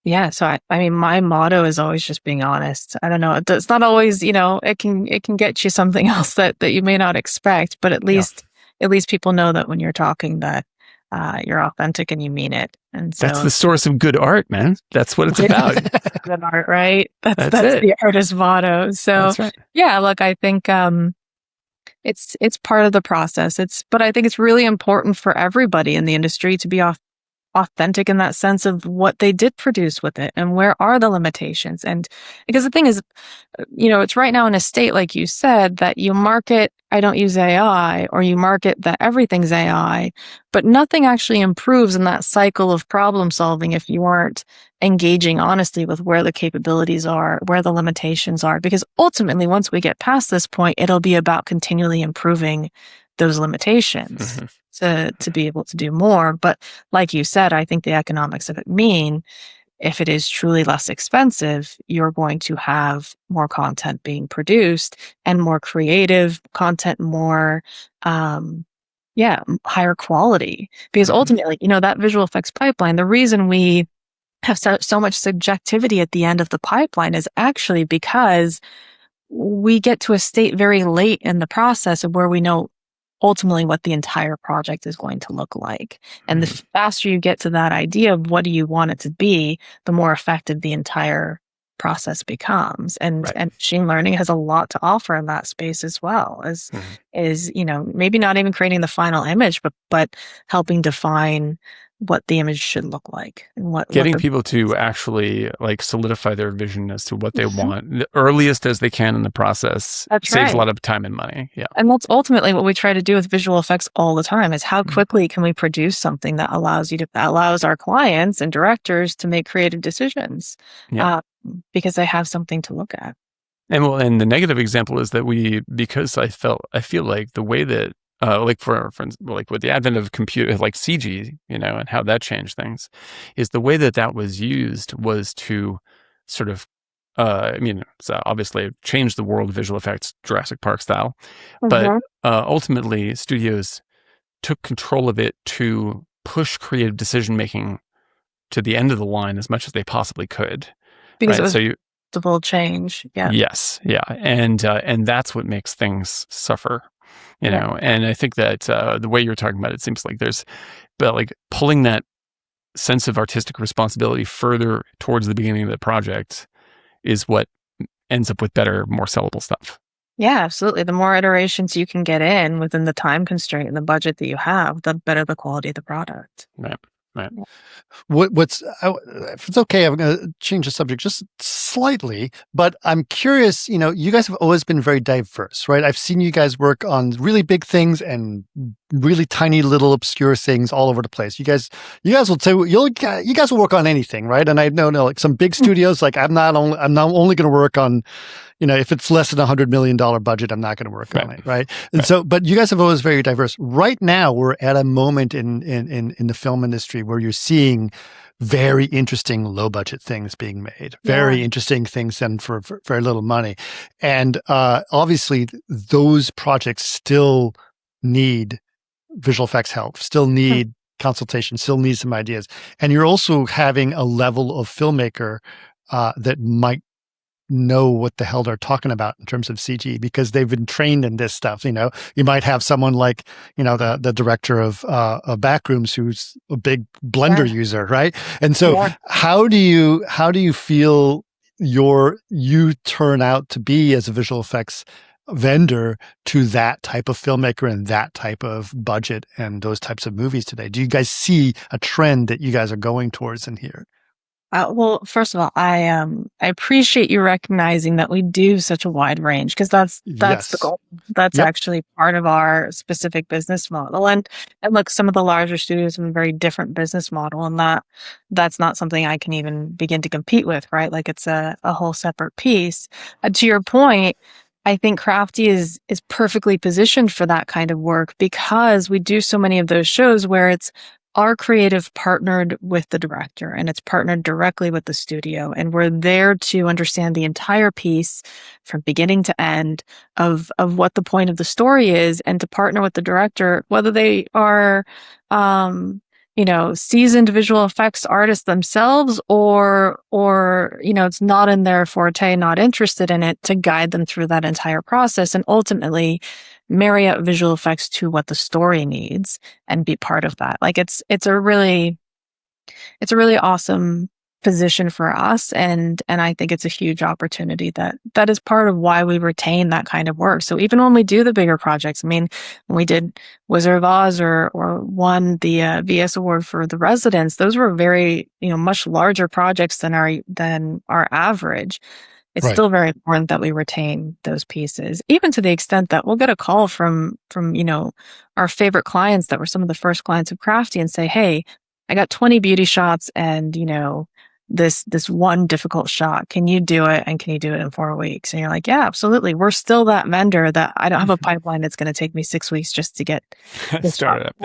Yeah. So I mean, my motto is always just being honest. I don't know. It's not always, it can get you something else that you may not expect, but at least people know that when you're talking that you're authentic and you mean it. And so that's the source of good art, man. That's what it's about. Good art, right? That's it. The artist's motto. So that's right. Yeah, look, I think it's part of the process. But I think it's really important for everybody in the industry to be authentic in that sense of what they did produce with it and where are the limitations. And because the thing is, it's right now in a state, like you said, that you market, I don't use AI, or you market that everything's AI, but nothing actually improves in that cycle of problem solving if you aren't engaging honestly with where the capabilities are, where the limitations are. Because ultimately, once we get past this point, it'll be about continually improving those limitations to be able to do more. But like you said, I think the economics of it mean if it is truly less expensive, you're going to have more content being produced and more creative content, more, higher quality. Because ultimately, that visual effects pipeline, the reason we have so much subjectivity at the end of the pipeline is actually because we get to a state very late in the process of where we know ultimately what the entire project is going to look like. And the faster you get to that idea of what do you want it to be, the more effective the entire process becomes. And machine learning has a lot to offer in that space as well, is maybe not even creating the final image, but helping define what the image should look like and what Getting the people to actually like solidify their vision as to what they want the earliest as they can in the process That's saves a right. lot of time and money. Yeah. And that's ultimately what we try to do with visual effects all the time is how quickly can we produce something that allows our clients and directors to make creative decisions, Yeah. because they have something to look at. And the negative example is that because I feel like the way that like for instance, like with the advent of computer, like CG, and how that changed things, is the way that was used was to sort of, so obviously change the world of visual effects, Jurassic Park style, but ultimately studios took control of it to push creative decision making to the end of the line as much as they possibly could. Because right? it was visible change. Yeah. Yes. Yeah. And that's what makes things suffer. And I think that the way you're talking about it seems like like pulling that sense of artistic responsibility further towards the beginning of the project is what ends up with better, more sellable stuff. Yeah, absolutely. The more iterations you can get in within the time constraint and the budget that you have, the better the quality of the product. Right. Right. If it's okay, I'm going to change the subject just slightly, but I'm curious, you guys have always been very diverse, right? I've seen you guys work on really big things and really tiny little obscure things all over the place. You guys will say you guys will work on anything, right? And I know like some big studios, like I'm not only going to work on, if it's less than $100 million budget, I'm not going to work on it, right? And so, but you guys have always very diverse. Right now, we're at a moment in the film industry where you're seeing very interesting low budget things being made, very interesting things done for very little money, and obviously those projects still need visual effects help, still need consultation, still need some ideas, and you're also having a level of filmmaker that might know what the hell they're talking about in terms of CG because they've been trained in this stuff. You might have someone like, the director of Backrooms who's a big Blender user, right? And so how do you feel you turn out to be as a visual effects vendor to that type of filmmaker and that type of budget and those types of movies today? Do you guys see a trend that you guys are going towards in here? Well, first of all, I appreciate you recognizing that we do such a wide range because that's the goal. That's actually part of our specific business model. And look, some of the larger studios have a very different business model, and that's not something I can even begin to compete with, right? Like it's a whole separate piece. To your point, I think Crafty is perfectly positioned for that kind of work because we do so many of those shows where it's our creative partnered with the director and it's partnered directly with the studio. And we're there to understand the entire piece from beginning to end of what the point of the story is and to partner with the director, whether they are, seasoned visual effects artists themselves or, it's not in their forte, not interested in it, to guide them through that entire process and ultimately marry up visual effects to what the story needs and be part of that. Like it's a really awesome position for us. And I think it's a huge opportunity that is part of why we retain that kind of work. So even when we do the bigger projects, when we did Wizard of Oz or won the VES Award for The Residents, those were very, much larger projects than our average. It's still very important that we retain those pieces, even to the extent that we'll get a call from our favorite clients that were some of the first clients of Crafty and say, hey, I got 20 beauty shots and, this one difficult shot. Can you do it? And can you do it in 4 weeks? And you're like, yeah, absolutely. We're still that vendor that I don't have a pipeline that's going to take me 6 weeks just to get this started up.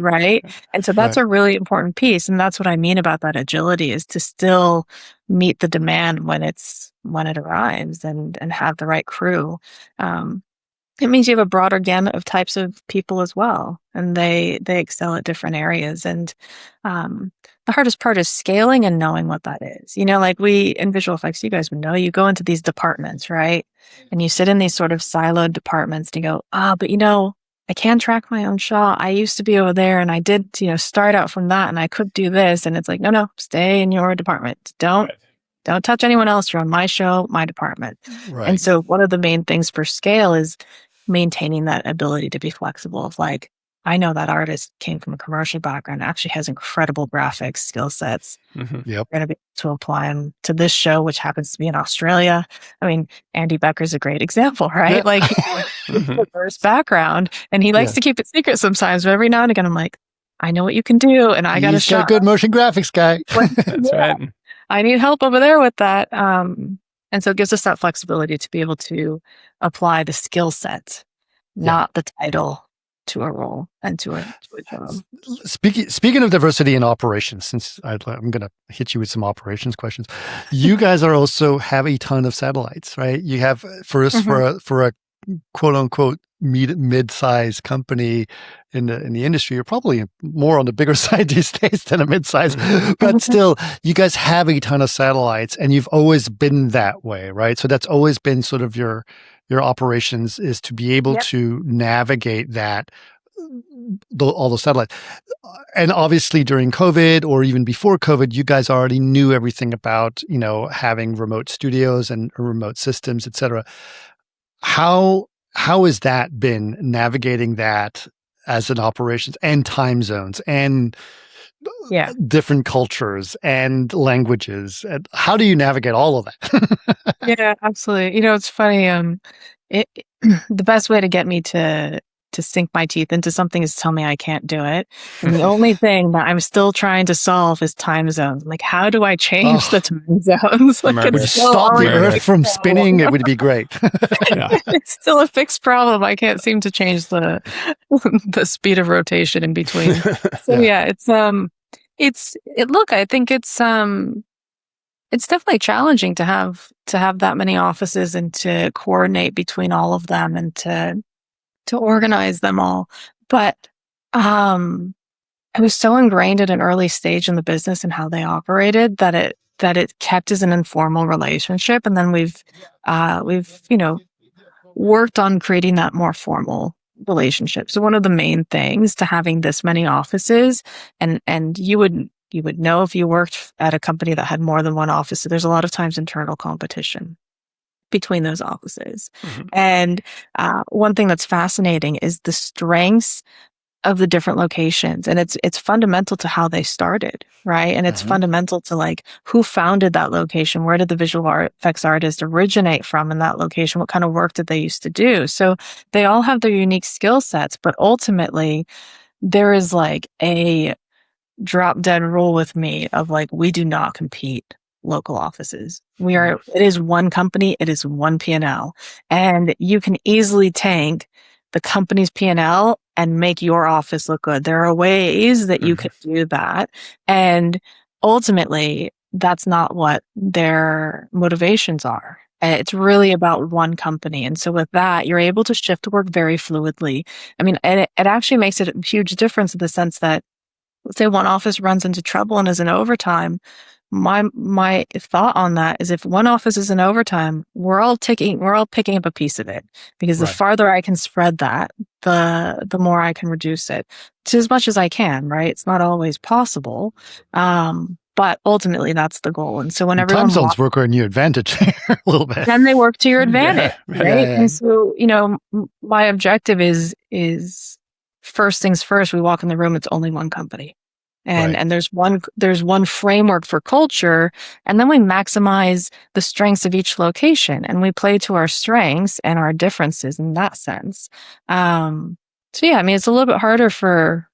Right. And so that's a really important piece. And that's what I mean about that agility is to still meet the demand when it arrives and have the right crew. It means you have a broader gamut of types of people as well, and they excel at different areas. And the hardest part is scaling and knowing what that is. Like we in visual effects, you guys would know, you go into these departments, right? And you sit in these sort of siloed departments and you go, but I can track my own shot. I used to be over there and I did, start out from that and I could do this. And it's like, no, stay in your department. Don't touch anyone else. You're on my show, my department. Right. And so one of the main things for scale is maintaining that ability to be flexible of like, I know that artist came from a commercial background, actually has incredible graphics skill sets. Yep. We're going to be able to apply them to this show, which happens to be in Australia. I mean, Andy Becker's a great example, right? Yeah. Like, he's a diverse background, and he likes Yeah. to keep it secret sometimes, but every now and again, I'm like, I know what you can do, and I got a He's got shot. good motion graphics guy. That's right. I need help over there with that. And so it gives us that flexibility to be able to apply the skill set, not the title, to a role and to a job. Speaking of diversity in operations, since I'm going to hit you with some operations questions, you guys are also have a ton of satellites, right? You have for a quote unquote mid-size company in the industry, you're probably more on the bigger side these days than a mid-size, but still, you guys have a ton of satellites, and you've always been that way, right? So that's always been sort of your operations, is to be able to navigate that, all those satellites. And obviously during COVID or even before COVID, you guys already knew everything about, having remote studios and remote systems, et cetera. How has that been, navigating that as an operations, and time zones and different cultures and languages? And how do you navigate all of that? Yeah, absolutely. It's funny. The best way to get me to sink my teeth into something is tell me I can't do it. And the only thing that I'm still trying to solve is time zones. Like, how do I change the time zones? Like, would you stop the Earth from spinning? It would be great. It's still a fixed problem. I can't seem to change the speed of rotation in between. So look, I think it's definitely challenging to have that many offices and to coordinate between all of them and to organize them all. But it was so ingrained at an early stage in the business and how they operated that it kept as an informal relationship. And then we've worked on creating that more formal relationship. So one of the main things to having this many offices, and you would know if you worked at a company that had more than one office. So there's a lot of times internal competition between those offices. And one thing that's fascinating is the strengths of the different locations. And it's fundamental to how they started, right? And it's fundamental to like who founded that location, where did the visual effects artist originate from in that location, what kind of work did they used to do? So they all have their unique skill sets, but ultimately there is like a drop dead rule with me of like, we do not compete local offices. It is one company, it is one P&L, and you can easily tank the company's P&L and make your office look good. There are ways that you can do that. And ultimately, that's not what their motivations are. It's really about one company. And so with that, you're able to shift work very fluidly. I mean, and it actually makes it a huge difference in the sense that, let's say one office runs into trouble and is in overtime. My thought on that is if one office is in overtime, we're all picking up a piece of it, because the farther I can spread that, the more I can reduce it to as much as I can, right? It's not always possible. But ultimately that's the goal. And so whenever time zones work on your advantage a little bit, then they work to your advantage, right? Yeah. And so, my objective is first things first, we walk in the room, it's only one company. And there's one framework for culture, and then we maximize the strengths of each location and we play to our strengths and our differences in that sense. It's a little bit harder for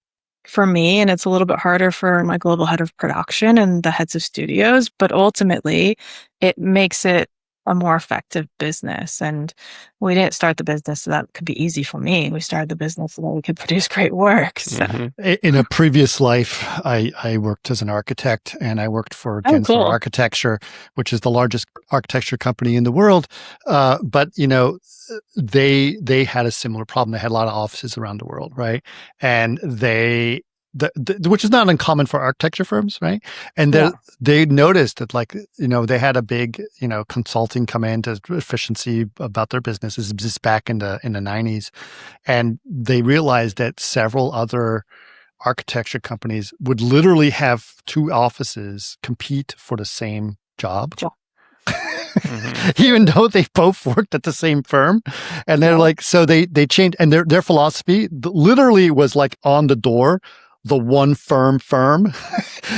me, and it's a little bit harder for my global head of production and the heads of studios, but ultimately it makes it a more effective business. And we didn't start the business so that could be easy for me. We started the business so that we could produce great work. So. In a previous life, I worked as an architect, and I worked for Gensler Architecture, which is the largest architecture company in the world. But they had a similar problem. They had a lot of offices around the world, right? And which is not uncommon for architecture firms, right? And they noticed that, they had a big, consulting come into efficiency about their businesses just back in the 90s. And they realized that several other architecture companies would literally have two offices compete for the same job. even though they both worked at the same firm. And they're like, so they changed, and their philosophy literally was like on the door, the one firm,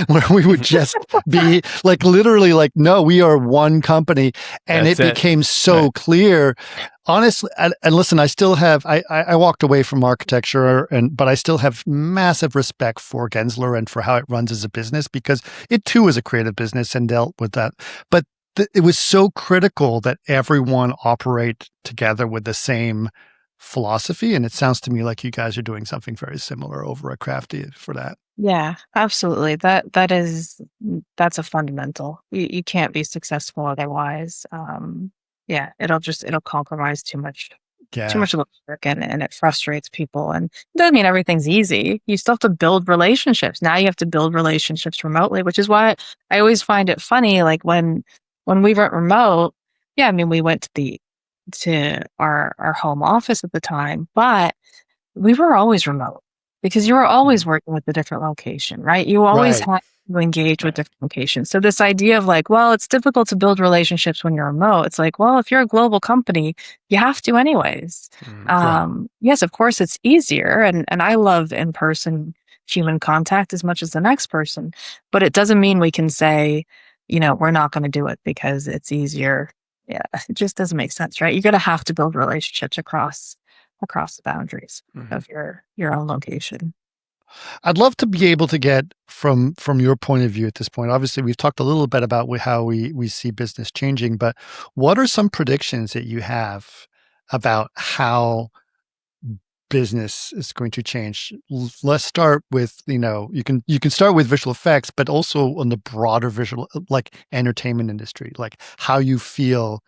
where we would just be like, literally like, no, we are one company. And it became so clear. Honestly, and listen, I still have, I walked away from architecture, but I still have massive respect for Gensler and for how it runs as a business, because it too is a creative business and dealt with that. But it was so critical that everyone operate together with the same philosophy. And it sounds to me like you guys are doing something very similar over at Crafty for that. Yeah, absolutely. That's a fundamental. You can't be successful otherwise. Yeah, it'll compromise too much of the work, and it frustrates people. And it doesn't mean everything's easy. You still have to build relationships. Now you have to build relationships remotely, which is why I always find it funny. Like when we went remote, yeah, I mean, we went to our home office at the time, but we were always remote because you were always working with a different location, right? You always had to engage with different locations. So this idea of like, well, it's difficult to build relationships when you're remote. It's like, well, if you're a global company, you have to anyways. Yes, of course it's easier. And I love in-person human contact as much as the next person, but it doesn't mean we can say, we're not going to do it because it's easier. Yeah, it just doesn't make sense, right? You're going to have to build relationships across the boundaries of your own location. I'd love to be able to get from your point of view at this point. Obviously, we've talked a little bit about how we see business changing, but what are some predictions that you have about how business is going to change? Let's start with, you can start with visual effects, but also on the broader visual, like entertainment industry, like how you feel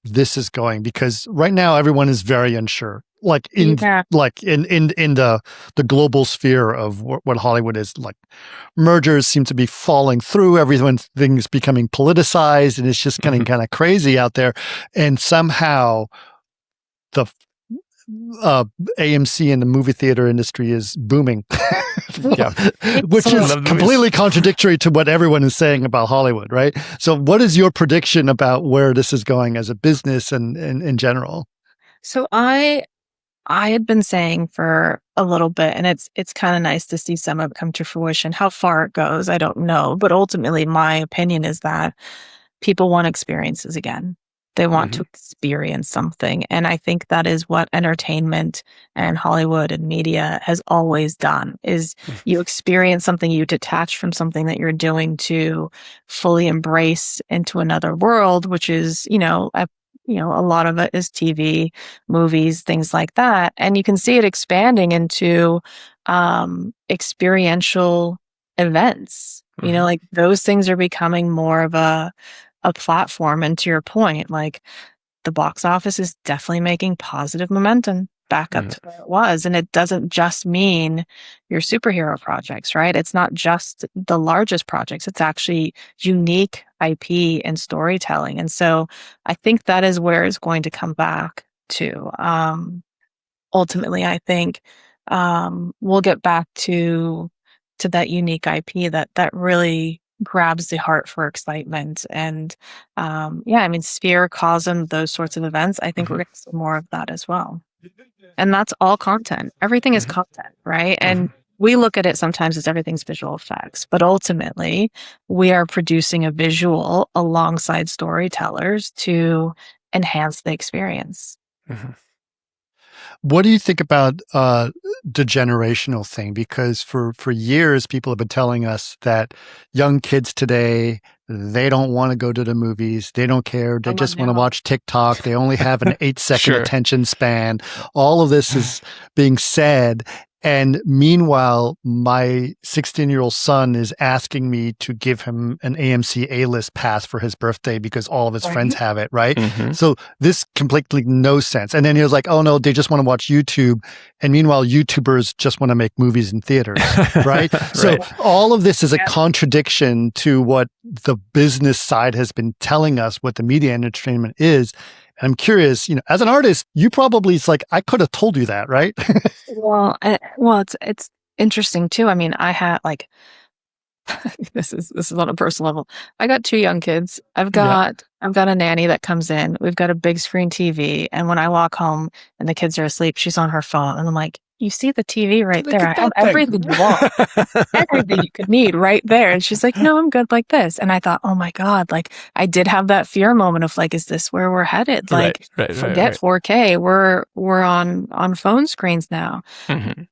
this is going, because right now everyone is very unsure. Like in the global sphere of what Hollywood is, like mergers seem to be falling through. Everything's becoming politicized, and it's just getting kind of crazy out there. And somehow the AMC and the movie theater industry is booming, which is completely contradictory to what everyone is saying about Hollywood, right? So what is your prediction about where this is going as a business and in general? So I had been saying for a little bit, and it's kind of nice to see some of it come to fruition. How far it goes, I don't know. But ultimately, my opinion is that people want experiences again. They want to experience something. And I think that is what entertainment and Hollywood and media has always done, is you experience something, you detach from something that you're doing to fully embrace into another world, which is, a lot of it is TV, movies, things like that. And you can see it expanding into experiential events. Like those things are becoming more of a platform. And to your point, like the box office is definitely making positive momentum back up to where it was. And it doesn't just mean your superhero projects, right? It's not just the largest projects. It's actually unique IP and storytelling. And so I think that is where it's going to come back to. Ultimately, I think we'll get back to that unique IP that really grabs the heart for excitement. And Sphere, Cosm, those sorts of events, I think we're going to see more of that as well. And that's all content. Everything is content, right? And we look at it sometimes as everything's visual effects, but ultimately we are producing a visual alongside storytellers to enhance the experience. What do you think about the generational thing? Because for years, people have been telling us that young kids today, they don't want to go to the movies. They don't care. They just want to watch TikTok. They only have an 8-second attention span. All of this is being said. And meanwhile, my 16-year-old son is asking me to give him an AMC A-list pass for his birthday because all of his friends have it, right? So this completely no sense. And then he was like, oh no, they just want to watch YouTube. And meanwhile, YouTubers just want to make movies in theaters, right? So all of this is a contradiction to what the business side has been telling us what the media and entertainment is. And I'm curious, as an artist, you probably, it's like, I could have told you that, right? Well, it's interesting too. I mean, I had this is on a personal level. I got 2 young kids. I've got I've got a nanny that comes in. We've got a big screen TV, and when I walk home and the kids are asleep, she's on her phone, and I'm like, "You see the TV right Look there? at I have that thing." everything you want, everything you could need right there." And she's like, "No, I'm good like this." And I thought, "Oh my God!" Like I did have that fear moment of like, "Is this where we're headed?" Like, forget 4K. We're on phone screens now. Mhm.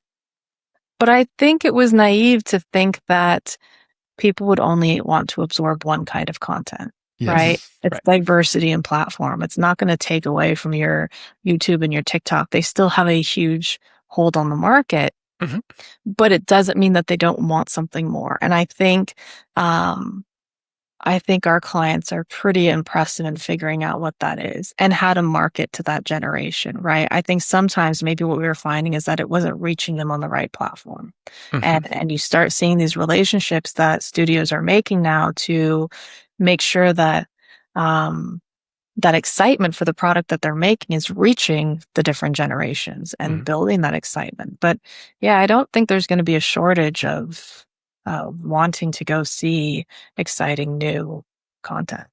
But I think it was naive to think that people would only want to absorb one kind of content. Yes. Right? It's Right. diversity in platform. It's not going to take away from your YouTube and your TikTok. They still have a huge hold on the market, Mhm. but it doesn't mean that they don't want something more. And I think our clients are pretty impressive in figuring out what that is and how to market to that generation, right? I think sometimes maybe what we were finding is that it wasn't reaching them on the right platform. Mhm. And you start seeing these relationships that studios are making now to make sure that that excitement for the product that they're making is reaching the different generations and Mhm. building that excitement. But yeah, I don't think there's going to be a shortage of wanting to go see exciting new content.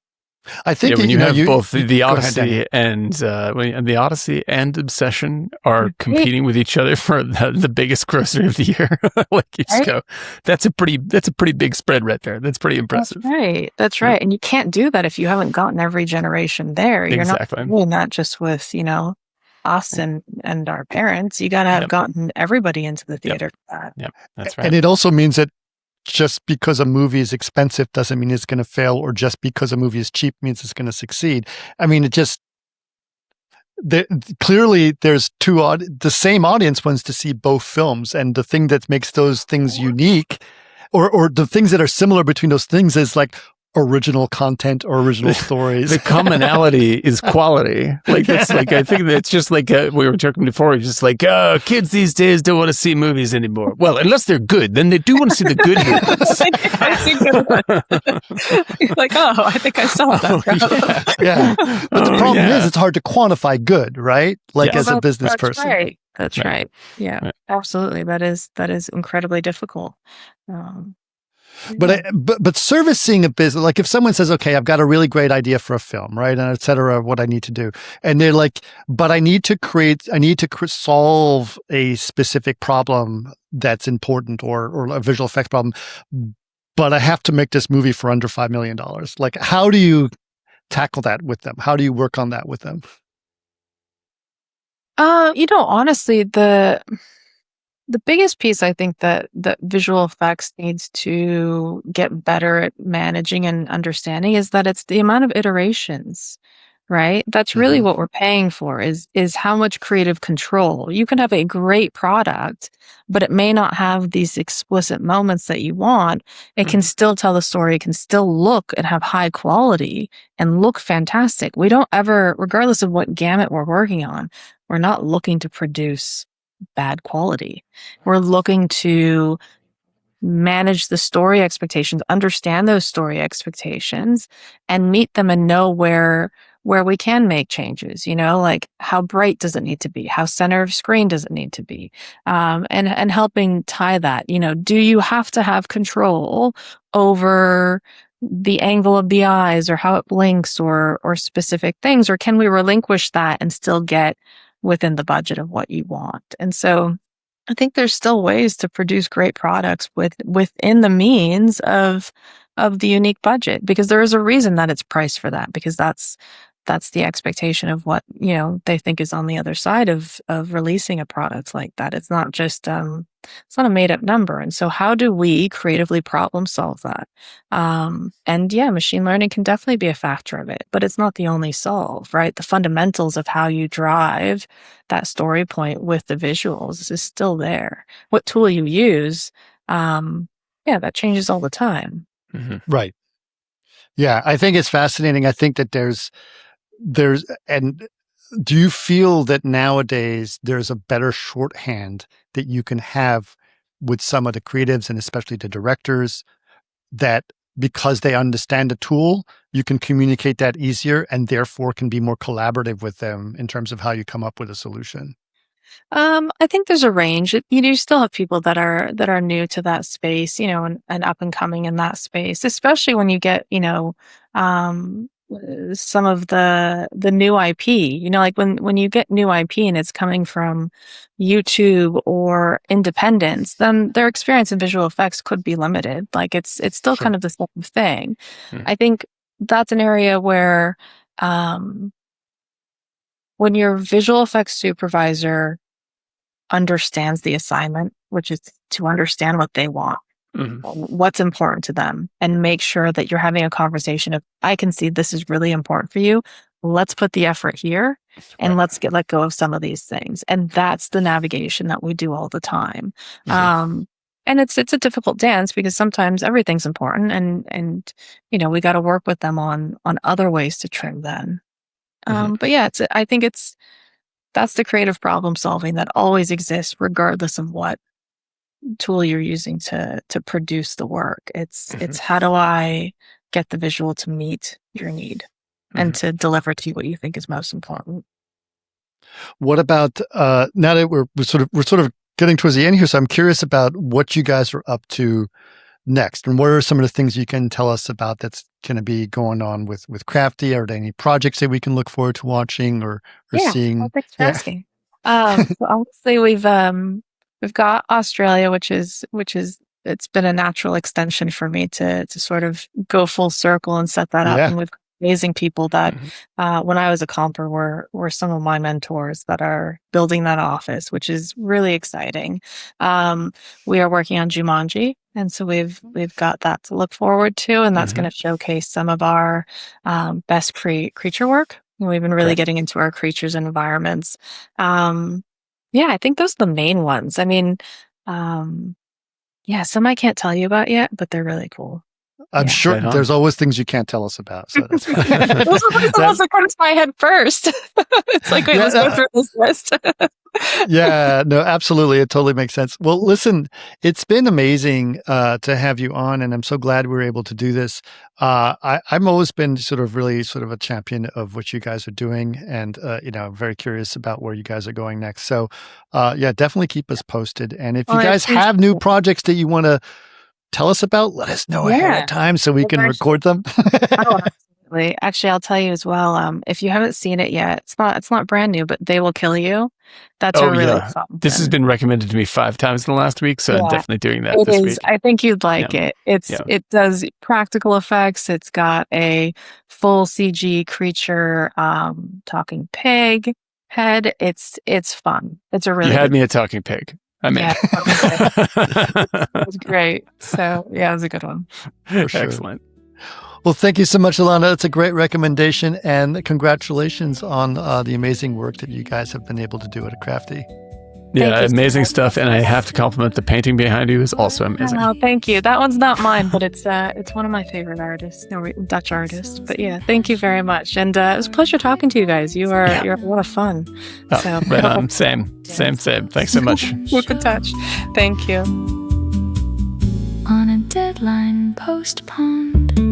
I think when you have both the go ahead, Danny. Odyssey and the Odyssey and Obsession are Right. competing with each other for the biggest grosser of the year. Like you just Right. go, that's a pretty big spread right there. That's pretty impressive. That's right. That's Yeah. right. And you can't do that if you haven't gotten every generation there. You're Exactly. not doing that just with, us and our parents. You got to have Yep. gotten everybody into the theater for that. Yep, that's right. And it also means that just because a movie is expensive doesn't mean it's going to fail, or just because a movie is cheap means it's going to succeed. I mean, clearly there's the same audience wants to see both films, and the thing that makes those things unique, or the things that are similar between those things, is like original content or original stories. The commonality is quality. Like that's like, I think that's just like we were talking before. It's just like kids these days don't want to see movies anymore. Well, unless they're good, then they do want to see the good movies. Like, oh, I think I saw that. Yeah. But the problem is it's hard to quantify good, right? Like Yes. as a business That's person. right. That's Right. right. Yeah, Right. absolutely. That is incredibly difficult. But servicing a business, like if someone says, okay, I've got a really great idea for a film, right? And et cetera, what I need to do. And they're like, but I need to solve a specific problem that's important, or a visual effects problem, but I have to make this movie for under $5 million. Like, how do you tackle that with them? How do you work on that with them? Honestly, the biggest piece I think that visual effects needs to get better at managing and understanding is that it's the amount of iterations, right? That's really what we're paying for is how much creative control. You can have a great product, but it may not have these explicit moments that you want. It can still tell the story, it can still look and have high quality and look fantastic. We don't ever, regardless of what gamut we're working on, we're not looking to produce bad quality. We're looking to manage the story expectations, understand those story expectations, and meet them and know where we can make changes. Like how bright does it need to be? How center of screen does it need to be? And helping tie that. Do you have to have control over the angle of the eyes or how it blinks or specific things, or can we relinquish that and still get within the budget of what you want? And so I think there's still ways to produce great products within the means of the unique budget, because there is a reason that it's priced for that, because that's the expectation of what they think is on the other side of releasing a product like that. It's not just it's not a made up number. And so how do we creatively problem solve that? And yeah, machine learning can definitely be a factor of it, but it's not the only solve, right? The fundamentals of how you drive that story point with the visuals is still there. What tool you use, that changes all the time. Right. Yeah, I think it's fascinating. I think that and do you feel that nowadays there's a better shorthand that you can have with some of the creatives and especially the directors, that because they understand the tool, you can communicate that easier and therefore can be more collaborative with them in terms of how you come up with a solution? I think there's a range. You still have people that are new to that space, and up and coming in that space, especially when you get, some of the new IP. Like when you get new IP and it's coming from YouTube or independents, then their experience in visual effects could be limited. Like it's still Sure. kind of the same thing. Hmm. I think that's an area where when your visual effects supervisor understands the assignment, which is to understand what they want, what's important to them, and make sure that you're having a conversation of, I can see this is really important for you. Let's put the effort here and let's let go of some of these things. And that's the navigation that we do all the time. And it's a difficult dance because sometimes everything's important and we got to work with them on other ways to trim then. But yeah, I think that's the creative problem solving that always exists regardless of what tool you're using to produce the work. It's how do I get the visual to meet your need and to deliver to you what you think is most important. What about now that we're sort of getting towards the end here, so I'm curious about what you guys are up to next, and what are some of the things you can tell us about that's going to be going on with Crafty? Are there any projects that we can look forward to watching or seeing? Well, thanks for asking. So obviously we've got Australia, which is it's been a natural extension for me to sort of go full circle and set that up. And with amazing people that when I was a comper were some of my mentors that are building that office, which is really exciting. We are working on Jumanji. And so we've got that to look forward to, and that's going to showcase some of our best creature work. We've been really getting into our creatures and environments. I think those are the main ones. I mean, some I can't tell you about yet, but they're really cool. I'm sure there's always things you can't tell us about. So that's those are the ones that come to my head first. It's like, wait, let's go through this list. Yeah, no, absolutely. It totally makes sense. Well, listen, it's been amazing to have you on, and I'm so glad we were able to do this. I've always been really a champion of what you guys are doing, and I'm very curious about where you guys are going next. So, definitely keep us posted. And if you guys have new projects that you want to tell us about, let us know ahead of time so we can record them. Absolutely. Actually, I'll tell you as well. If you haven't seen it yet, it's not brand new, but They Will Kill You. That's a really fun film. This has been recommended to me 5 times in the last week, so I'm definitely doing that this week. I think you'd like it. It does practical effects. It's got a full CG creature, talking pig head. It's fun. It's a really You had me a talking pig. I mean, it was great. So it was a good one. For sure. Excellent. Well, thank you so much, Alana. That's a great recommendation, and congratulations on the amazing work that you guys have been able to do at Crafty. Yeah, amazing stuff, and I have to compliment the painting behind you is also amazing. Oh, thank you. That one's not mine, but it's one of my favorite artists, Dutch artists. But yeah, thank you very much, and it was a pleasure talking to you guys. You're a lot of fun. Oh, so, right on. Same. Thanks so much. Keep in touch. Thank you. On a deadline postponed.